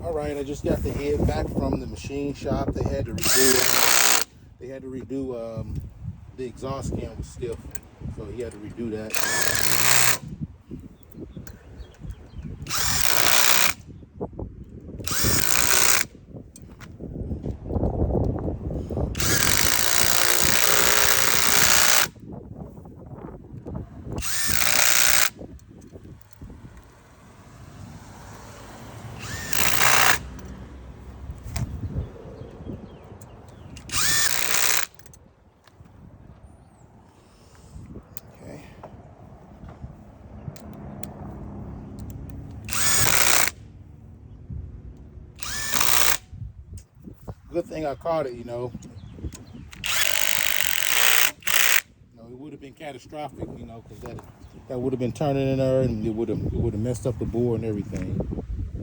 All right, I just got the head back from the machine shop. They had to redo. The exhaust can was stiff, so he had to redo that. Okay. Good thing I caught it, you know. It would have been catastrophic, you know, because that would have been turning in there, and it would have messed up the board and everything.